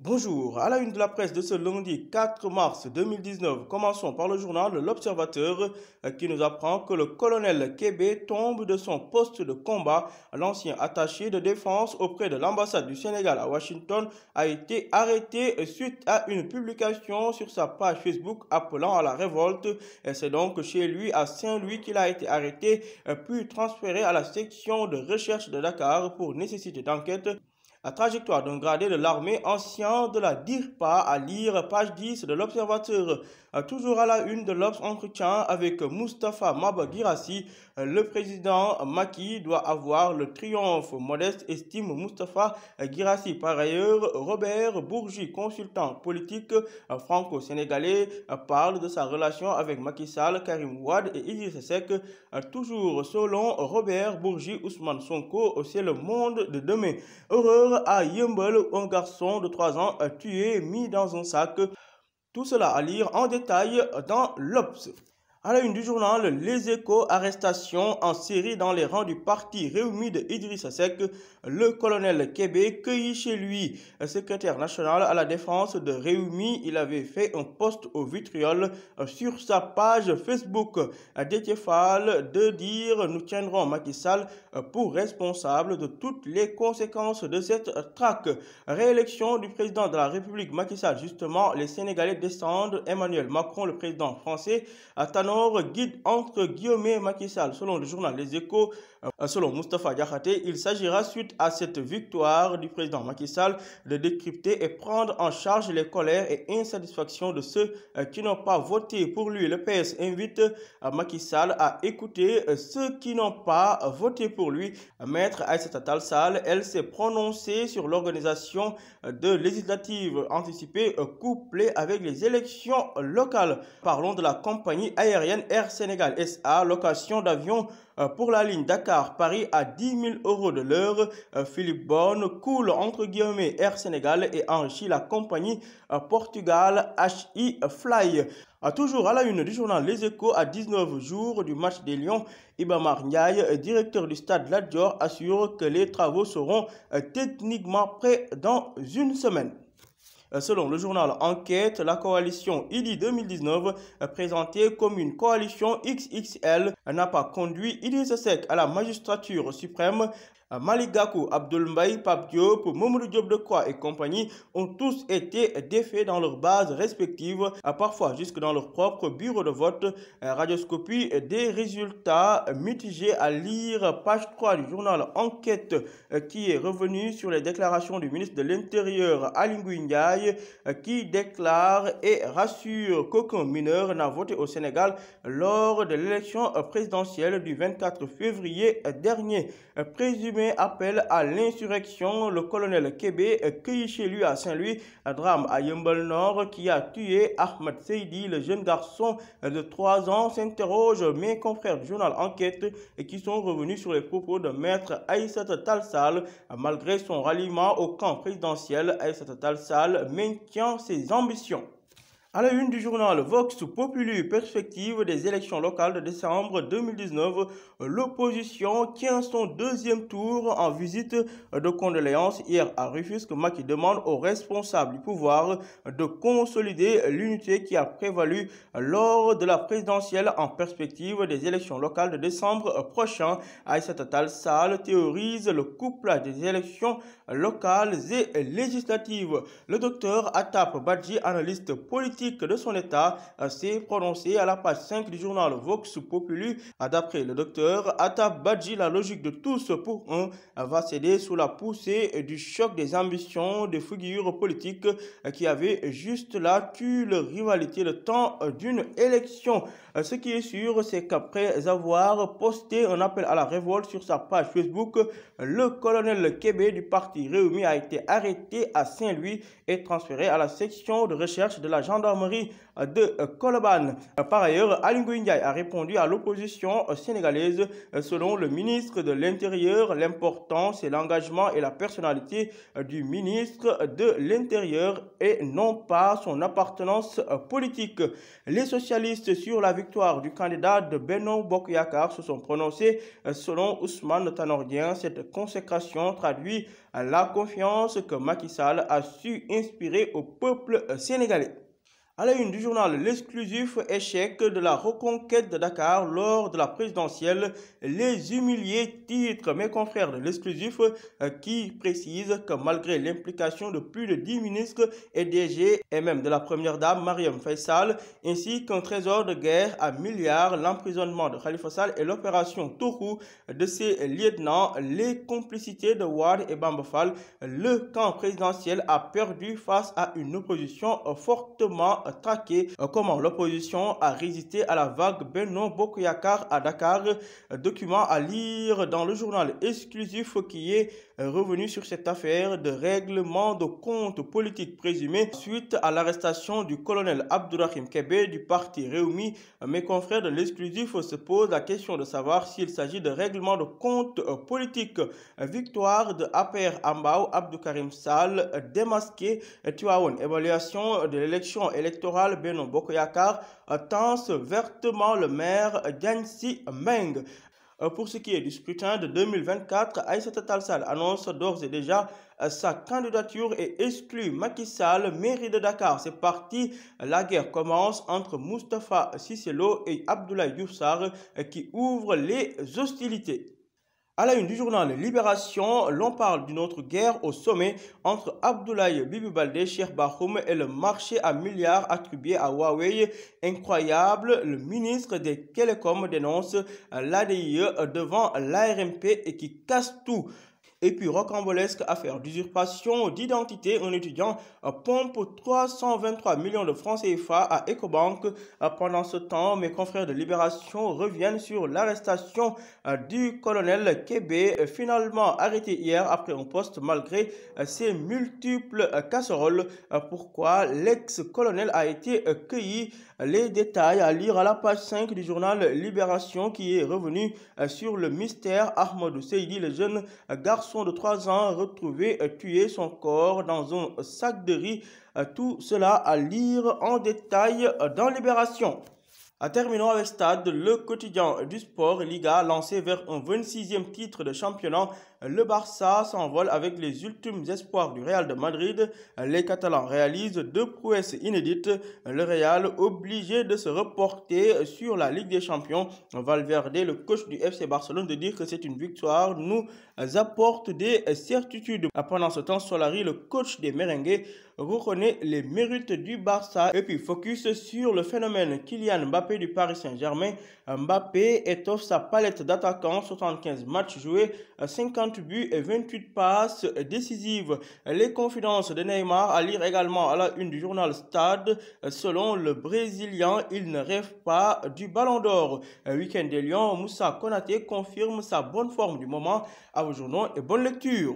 Bonjour, à la une de la presse de ce lundi 4 mars 2019, commençons par le journal L'Observateur qui nous apprend que le colonel Kébé tombe de son poste de combat. L'ancien attaché de défense auprès de l'ambassade du Sénégal à Washington a été arrêté suite à une publication sur sa page Facebook appelant à la révolte. C'est donc chez lui à Saint-Louis qu'il a été arrêté puis transféré à la section de recherche de Dakar pour nécessité d'enquête. La trajectoire d'un gradé de l'armée ancien de la DIRPA à lire page 10 de l'Observateur. Toujours à la une de l'Obs entretien avec Moustapha Maba Guirassy. Le président Macky doit avoir le triomphe. Modeste estime Moustapha Guirassy. Par ailleurs, Robert Bourgi, consultant politique franco-sénégalais, parle de sa relation avec Macky Sall, Karim Wade et Idrissa Seck. Toujours selon Robert Bourgi, Ousmane Sonko, c'est le monde de demain. Horreur à Yembel, un garçon de 3 ans tué, mis dans un sac. Tout cela à lire en détail dans l'Obs. À la une du journal Les Échos, arrestation en série dans les rangs du parti Rewmi de Idrissa Seck. Le colonel Kébé cueilli chez lui. Secrétaire national à la défense de Rewmi, il avait fait un post au vitriol sur sa page Facebook. Déthié Fall de dire: nous tiendrons Macky Sall pour responsable de toutes les conséquences de cette traque. Réélection du président de la République Macky Sall. Justement, les Sénégalais descendent Emmanuel Macron, le président français, à Tanor guide entre guillemets Macky Sall. Selon le journal Les Échos, selon Moustapha Diakhaté, il s'agira suite à cette victoire du président Macky Sall de décrypter et prendre en charge les colères et insatisfactions de ceux qui n'ont pas voté pour lui. Le PS invite Macky Sall à écouter ceux qui n'ont pas voté pour lui. Maître Aïssata Tall Sall, elle s'est prononcée sur l'organisation de législatives anticipées couplées avec les élections locales. Parlons de la compagnie aérienne Air Sénégal SA, location d'avion pour la ligne Dakar-Paris à 10 000 € de l'heure. Philippe Bonne coule entre guillemets Air Sénégal et enrichit la compagnie Portugal HI Fly. Toujours à la une du journal Les Échos, à 19 jours du match des Lions, Iba Mar Ndiaye, directeur du stade Lat Dior, assure que les travaux seront techniquement prêts dans une semaine. Selon le journal Enquête, la coalition IDI 2019, présentée comme une coalition XXL, n'a pas conduit Idrissa Seck à la magistrature suprême. Malick Gakou, Abdoul Mbaye, Pape Diop, Mamadou Diop Decroix et compagnie ont tous été défaits dans leurs bases respectives, parfois jusque dans leur propre bureau de vote. Radioscopie des résultats mitigés à lire page 3 du journal Enquête qui est revenu sur les déclarations du ministre de l'Intérieur Aly Ngouille Ndiaye qui déclare et rassure qu'aucun mineur n'a voté au Sénégal lors de l'élection présidentielle du 24 février dernier. Présumé appel à l'insurrection, le colonel Kébé cueilli chez lui à Saint-Louis, drame à Yeumbeul Nord qui a tué Ahmed Seydi, le jeune garçon de 3 ans, s'interroge mes confrères du journal Enquête qui sont revenus sur les propos de maître Aïssata Tall Sall. Malgré son ralliement au camp présidentiel, Aïssata Tall Sall maintient ses ambitions. À la une du journal Vox Populi, perspective des élections locales de décembre 2019, l'opposition tient son deuxième tour en visite de condoléances hier à Rufisque. Macky demande aux responsables du pouvoir de consolider l'unité qui a prévalu lors de la présidentielle en perspective des élections locales de décembre prochain. Aïssata Tall Sall théorise le couple des élections locales et législatives. Le docteur Atap Badji, analyste politique de son état, s'est prononcé à la page 5 du journal Vox Populi. D'après le docteur Atap Badji, la logique de tous pour un va céder sous la poussée du choc des ambitions des figures politiques qui avaient juste là tué leur rivalité le temps d'une élection. Ce qui est sûr, c'est qu'après avoir posté un appel à la révolte sur sa page Facebook, le colonel Kébé du parti Rewmi a été arrêté à Saint-Louis et transféré à la section de recherche de la gendarmerie. gendarmerie de Colobane. Par ailleurs, Aly Ngouille Ndiaye a répondu à l'opposition sénégalaise. Selon le ministre de l'Intérieur, l'important c'est l'engagement et la personnalité du ministre de l'Intérieur et non pas son appartenance politique. Les socialistes sur la victoire du candidat de Benno Bokk Yakaar se sont prononcés. Selon Ousmane Tanor Dieng, cette consécration traduit la confiance que Macky Sall a su inspirer au peuple sénégalais. À la une du journal L'Exclusif, échec de la reconquête de Dakar lors de la présidentielle, les humiliés, titre mes confrères de L'Exclusif qui précise que malgré l'implication de plus de 10 ministres et DG et même de la première dame Marième Faye Sall, ainsi qu'un trésor de guerre à milliards, l'emprisonnement de Khalifa Sall et l'opération Tourou de ses lieutenants, les complicités de Wade et Bamba Fall, le camp présidentiel a perdu face à une opposition fortement traqué. Comment l'opposition a résisté à la vague Benno Bokk Yakaar à Dakar. Document à lire dans le journal Exclusif qui est revenu sur cette affaire de règlement de compte politique présumé suite à l'arrestation du colonel Abdourahim Kébé du parti Rewmi. Mes confrères de L'Exclusif se posent la question de savoir s'il s'agit de règlement de compte politique. Victoire de APR Ambao, Abdou Karim Sall démasqué. Tivaouane, évaluation de l'élection électorale Benno Bokk Yakaar tense vertement le maire Diagne Sy Mbengue. Pour ce qui est du scrutin de 2024, Aïssata Tall Sall annonce d'ores et déjà sa candidature et exclut Macky Sall, mairie de Dakar. C'est parti, la guerre commence entre Moustapha Cissé Lo et Abdoulaye Diouf Sarr qui ouvrent les hostilités. À la une du journal Libération, l'on parle d'une autre guerre au sommet entre Abdoulaye Bibi Baldé, Cheikh Bakhoum et le marché à milliards attribué à Huawei. Incroyable, le ministre des Télécoms dénonce l'ADIE devant l'ARMP et qui casse tout. Et puis, rocambolesque affaire d'usurpation d'identité, un étudiant pompe 323 millions de francs CFA à Ecobank. Pendant ce temps, mes confrères de Libération reviennent sur l'arrestation du colonel Kébé, finalement arrêté hier après un poste malgré ses multiples casseroles. Pourquoi l'ex-colonel a été cueilli? Les détails à lire à la page 5 du journal Libération qui est revenu sur le mystère Ahmadou Seydi, le jeune garçon de 3 ans retrouvé tué, son corps dans un sac de riz. Tout cela à lire en détail dans Libération. Terminons avec Stade, le quotidien du sport. Liga lancé vers un 26e titre de championnat. Le Barça s'envole avec les ultimes espoirs du Real de Madrid. Les Catalans réalisent 2 prouesses inédites. Le Real obligé de se reporter sur la Ligue des Champions. Valverde, le coach du FC Barcelone, de dire que c'est une victoire nous apporte des certitudes. Pendant ce temps, Solari, le coach des Merengues, reconnaît les mérites du Barça. Et puis focus sur le phénomène Kylian Mbappé du Paris Saint-Germain. Mbappé étoffe sa palette d'attaquants, 75 matchs joués, 50 buts et 28 passes décisives. Les confidences de Neymar à lire également à la une du journal Stade. Selon le Brésilien, il ne rêve pas du Ballon d'Or. Week-end des Lions, Moussa Konaté confirme sa bonne forme du moment. À vos journaux et bonne lecture.